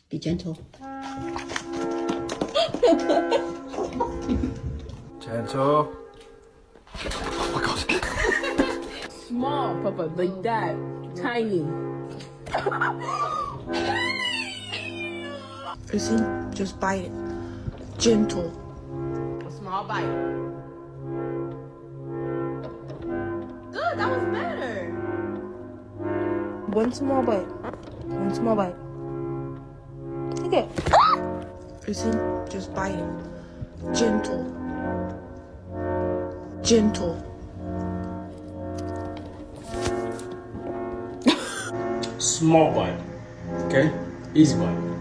Be gentle. Gentle. Oh my god. Small, Papa, like that. Tiny. Izzy, just bite it. Gentle. A small bite. Good, that was better. One small bite. One small bite. Take it. Izzy, just bite it. Gentle. Gentle. Small bite. Okay? Easy bite.